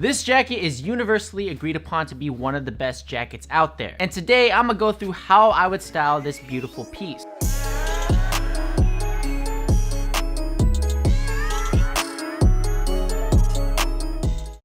This jacket is universally agreed upon to be one of the best jackets out there. And today I'm gonna go through how I would style this beautiful piece.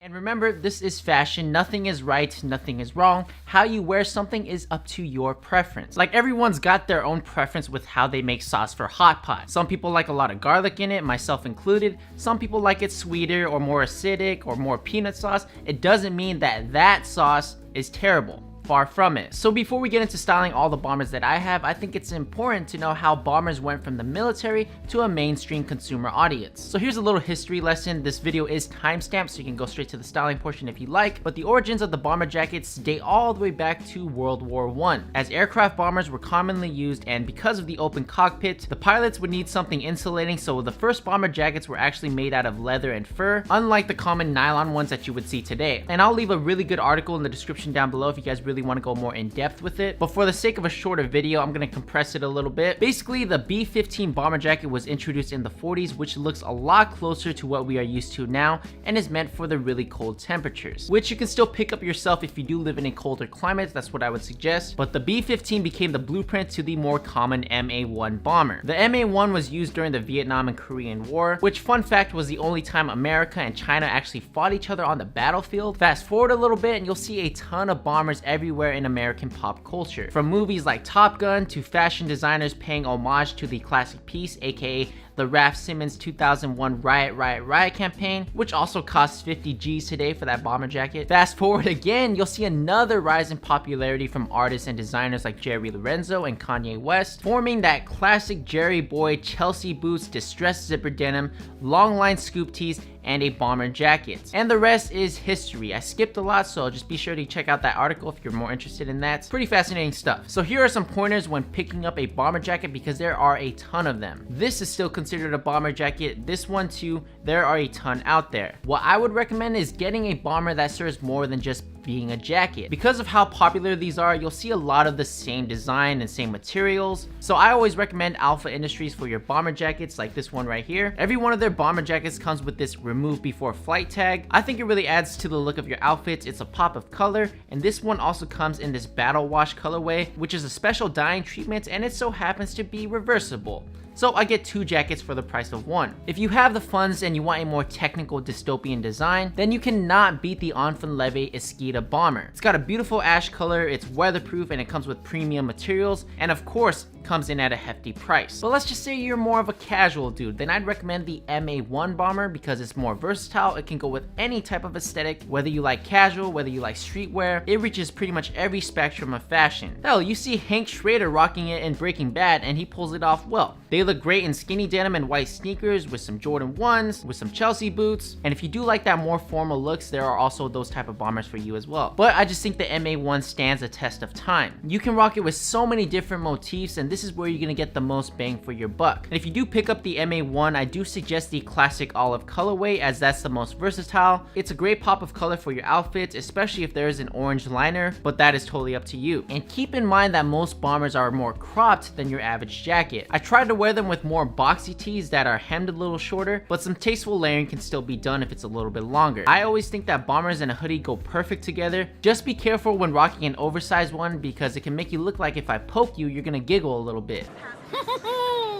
Remember, this is fashion. Nothing is right, nothing is wrong. How you wear something is up to your preference. Like, everyone's got their own preference with how they make sauce for hot pot. Some people like a lot of garlic in it, myself included. Some people like it sweeter or more acidic or more peanut sauce. It doesn't mean that that sauce is terrible. Far from it. So before we get into styling all the bombers that I have, I think it's important to know how bombers went from the military to a mainstream consumer audience. So here's a little history lesson. This video is timestamped, so you can go straight to the styling portion if you like, but the origins of the bomber jackets date all the way back to World War I, as aircraft bombers were commonly used, and because of the open cockpit, the pilots would need something insulating, so the first bomber jackets were actually made out of leather and fur, unlike the common nylon ones that you would see today. And I'll leave a really good article in the description down below if you guys really want to go more in depth with it, but for the sake of a shorter video, I'm going to compress it a little bit. Basically, the B-15 bomber jacket was introduced in the 40s, which looks a lot closer to what we are used to now and is meant for the really cold temperatures, which you can still pick up yourself if you do live in a colder climate. That's what I would suggest. But the B-15 became the blueprint to the more common MA-1 bomber. The MA-1 was used during the Vietnam and Korean War, which, fun fact, was the only time America and China actually fought each other on the battlefield. Fast forward a little bit and you'll see a ton of bombers everywhere in American pop culture, from movies like Top Gun to fashion designers paying homage to the classic piece, aka the Raf Simons 2001 Riot campaign, which also costs 50 G's today for that bomber jacket. Fast forward again, you'll see another rise in popularity from artists and designers like Jerry Lorenzo and Kanye West, forming that classic Jerry Boy Chelsea boots, distressed zipper denim, long line scoop tees, and a bomber jacket. And the rest is history. I skipped a lot, so just be sure to check out that article if you're more interested in that. It's pretty fascinating stuff. So here are some pointers when picking up a bomber jacket, because there are a ton of them. This is still considered a bomber jacket. This one too, there are a ton out there. What I would recommend is getting a bomber that serves more than just being a jacket. Because of how popular these are, you'll see a lot of the same design and same materials. So I always recommend Alpha Industries for your bomber jackets, like this one right here. Every one of their bomber jackets comes with this remove before flight tag. I think it really adds to the look of your outfits. It's a pop of color, and this one also comes in this battle wash colorway, which is a special dyeing treatment, and it so happens to be reversible. So I get 2 jackets for the price of 1. If you have the funds and you want a more technical dystopian design, then you cannot beat the Enfant Leve Esquita bomber. It's got a beautiful ash color, it's weatherproof, and it comes with premium materials, and of course, comes in at a hefty price. But let's just say you're more of a casual dude, then I'd recommend the MA-1 bomber because it's more versatile. It can go with any type of aesthetic, whether you like casual, whether you like streetwear. It reaches pretty much every spectrum of fashion. Hell, you see Hank Schrader rocking it in Breaking Bad, and he pulls it off well. They look great in skinny denim and white sneakers with some Jordan 1s, with some Chelsea boots, and if you do like that more formal looks, there are also those type of bombers for you as well. But I just think the MA-1 stands a test of time. You can rock it with so many different motifs, and this is where you're gonna get the most bang for your buck. And if you do pick up the MA-1, I do suggest the classic olive colorway, as that's the most versatile. It's a great pop of color for your outfits, especially if there is an orange liner, but that is totally up to you. And keep in mind that most bombers are more cropped than your average jacket. I tried to wear them with more boxy tees that are hemmed a little shorter, but some tasteful layering can still be done if it's a little bit longer. I always think that bombers and a hoodie go perfect together. Just be careful when rocking an oversized one, because it can make you look like if I poke you, you're gonna giggle a little bit.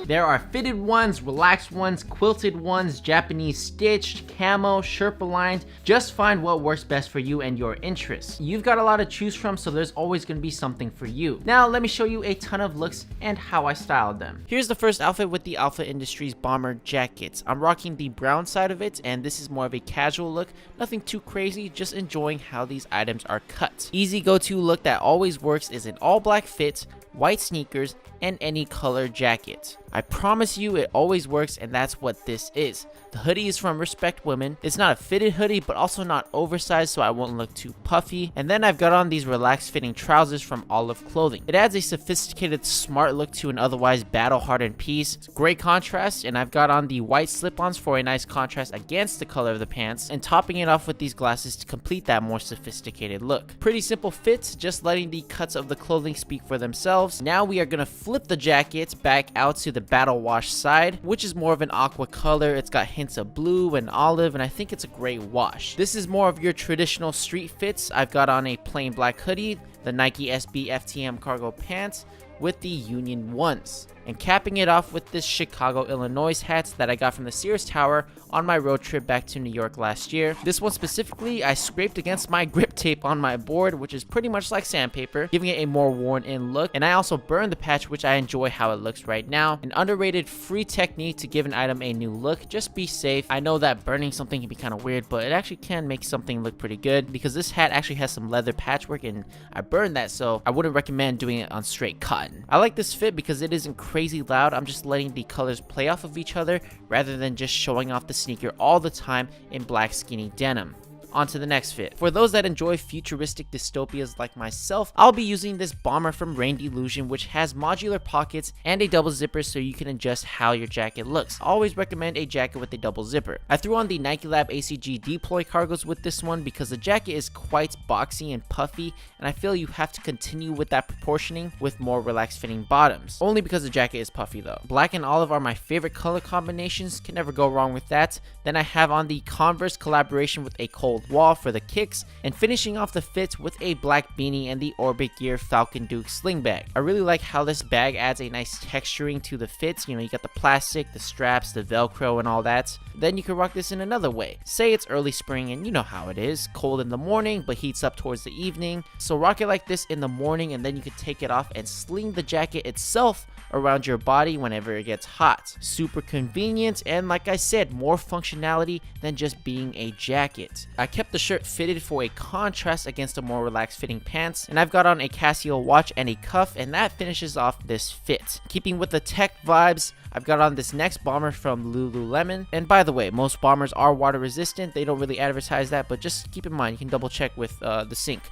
There are fitted ones, relaxed ones, quilted ones, Japanese stitched, camo, Sherpa lined. Just find what works best for you and your interests. You've got a lot to choose from, so there's always going to be something for you. Now let me show you a ton of looks and how I styled them. Here's the first outfit with the Alpha Industries bomber jackets. I'm rocking the brown side of it, and this is more of a casual look. Nothing too crazy, just enjoying how these items are cut. Easy go-to look that always works is an all black fit, white sneakers, and any color jacket. I promise you it always works, and that's what this is. The hoodie is from Respect Women. It's not a fitted hoodie, but also not oversized, so I won't look too puffy. And then I've got on these relaxed fitting trousers from Olive Clothing. It adds a sophisticated, smart look to an otherwise battle-hardened piece. It's great contrast, and I've got on the white slip-ons for a nice contrast against the color of the pants, and topping it off with these glasses to complete that more sophisticated look. Pretty simple fits, just letting the cuts of the clothing speak for themselves. Now we are gonna flip the jacket back out to the Battle Wash side, which is more of an aqua color. It's got hints of blue and olive, and I think it's a great wash. This is more of your traditional street fits. I've got on a plain black hoodie, the Nike SB FTM cargo pants with the Union ones, and capping it off with this Chicago, Illinois hat that I got from the Sears Tower on my road trip back to New York last year. This one specifically, I scraped against my grip tape on my board, which is pretty much like sandpaper, giving it a more worn in look, and I also burned the patch, which I enjoy how it looks right now. An underrated free technique to give an item a new look. Just be safe. I know that burning something can be kind of weird, but it actually can make something look pretty good, because this hat actually has some leather patchwork and I burned that, so I wouldn't recommend doing it on straight cotton. I like this fit because it isn't crazy loud. I'm just letting the colors play off of each other rather than just showing off the sneaker all the time in black skinny denim. On to the next fit. For those that enjoy futuristic dystopias like myself, I'll be using this bomber from Rain Delusion, which has modular pockets and a double zipper so you can adjust how your jacket looks. I always recommend a jacket with a double zipper. I threw on the Nike Lab ACG Deploy cargos with this one because the jacket is quite boxy and puffy, and I feel you have to continue with that proportioning with more relaxed fitting bottoms. Only because the jacket is puffy though. Black and olive are my favorite color combinations, can never go wrong with that. Then I have on the Converse collaboration with a Cold Wall for the kicks, and finishing off the fits with a black beanie and the Orbit Gear Falcon Duke sling bag. I really like how this bag adds a nice texturing to the fits. You know, you got the plastic, the straps, the Velcro and all that. Then you can rock this in another way. Say it's early spring and you know how it is, cold in the morning but heats up towards the evening. So rock it like this in the morning, and then you can take it off and sling the jacket itself around your body whenever it gets hot. Super convenient, and like I said, more functionality than just being a jacket. I kept the shirt fitted for a contrast against the more relaxed fitting pants, and I've got on a Casio watch and a cuff, and that finishes off this fit. Keeping with the tech vibes, I've got on this next bomber from Lululemon, and by the way, most bombers are water resistant. They don't really advertise that, but just keep in mind, you can double check with the sink.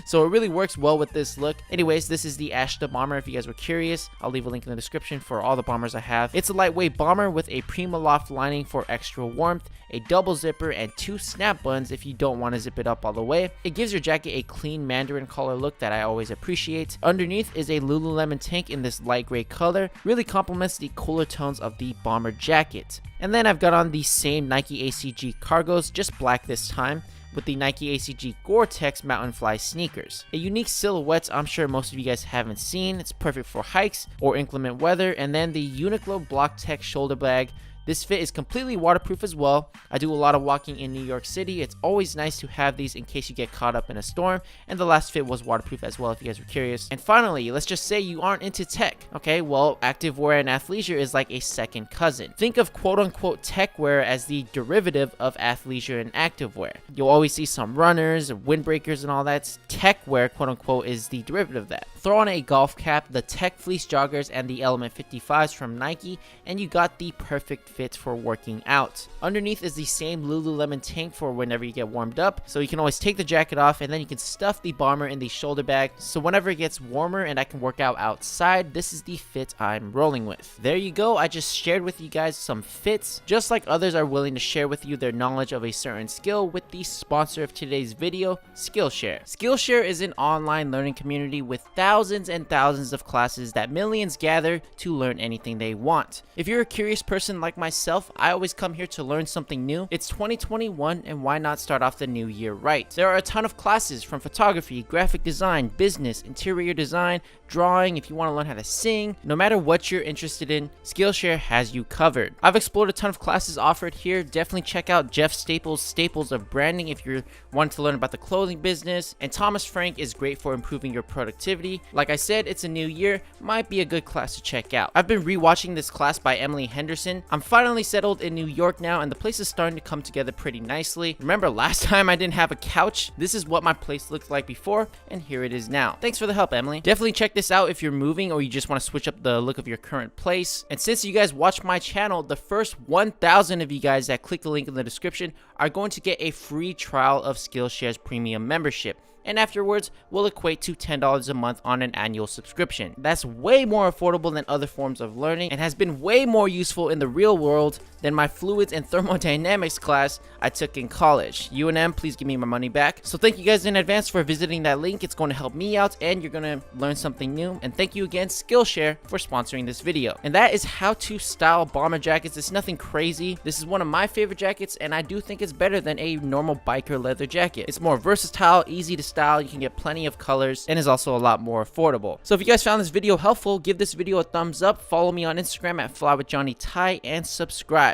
So it really works well with this look. Anyways, this is the Ashta bomber if you guys were curious. I'll leave a link in the description for all the bombers I have. It's a lightweight bomber with a PrimaLoft lining for extra warmth, a double zipper, and 2 snap buttons if you don't want to zip it up all the way. It gives your jacket a clean mandarin collar look that I always appreciate. Underneath is a Lululemon tank in this light gray color. Really complements the cooler tones of the bomber jacket. And then I've got on the same Nike ACG cargos, just black this time, with the Nike ACG Gore-Tex Mountain Fly sneakers. A unique silhouette I'm sure most of you guys haven't seen. It's perfect for hikes or inclement weather. And then the Uniqlo BlockTec shoulder bag. This fit is completely waterproof as well. I do a lot of walking in New York City. It's always nice to have these in case you get caught up in a storm. And the last fit was waterproof as well if you guys were curious. And finally, let's just say you aren't into tech. Okay, well, activewear and athleisure is like a second cousin. Think of quote-unquote tech wear as the derivative of athleisure and activewear. You'll always see some runners, windbreakers and all that. Tech wear, quote-unquote, is the derivative of that. Throw on a golf cap, the Tech Fleece joggers, and the Element 55s from Nike, and you got the perfect fit for working out. Underneath is the same Lululemon tank for whenever you get warmed up, so you can always take the jacket off and then you can stuff the bomber in the shoulder bag, so whenever it gets warmer and I can work out outside, this is the fit I'm rolling with. There you go. I just shared with you guys some fits, just like others are willing to share with you their knowledge of a certain skill with the sponsor of today's video, Skillshare. Skillshare is an online learning community with thousands and thousands of classes that millions gather to learn anything they want. If you're a curious person like myself, I always come here to learn something new. It's 2021, and why not start off the new year right? There are a ton of classes from photography, graphic design, business, interior design, drawing, if you want to learn how to sing. No matter what you're interested in, Skillshare has you covered. I've explored a ton of classes offered here. Definitely check out Jeff Staples' Staples of Branding if you're wanting to learn about the clothing business, and Thomas Frank is great for improving your productivity. Like I said, it's a new year, might be a good class to check out. I've been rewatching this class by Emily Henderson. I'm finally settled in New York now, and the place is starting to come together pretty nicely. Remember last time I didn't have a couch? This is what my place looked like before, and here it is now. Thanks for the help, Emily. Definitely check this out if you're moving or you just want to switch up the look of your current place. And since you guys watch my channel, the first 1,000 of you guys that click the link in the description are going to get a free trial of Skillshare's premium membership. and afterwards will equate to $10 a month on an annual subscription. That's way more affordable than other forms of learning and has been way more useful in the real world than my fluids and thermodynamics class I took in college. UNM, please give me my money back. So thank you guys in advance for visiting that link. It's going to help me out and you're going to learn something new. And thank you again, Skillshare, for sponsoring this video. And that is how to style bomber jackets. It's nothing crazy. This is one of my favorite jackets and I do think it's better than a normal biker leather jacket. It's more versatile, easy to style, you can get plenty of colors, and is also a lot more affordable. So if you guys found this video helpful, give this video a thumbs up, follow me on Instagram at FlyWithJohnnyTai, and subscribe.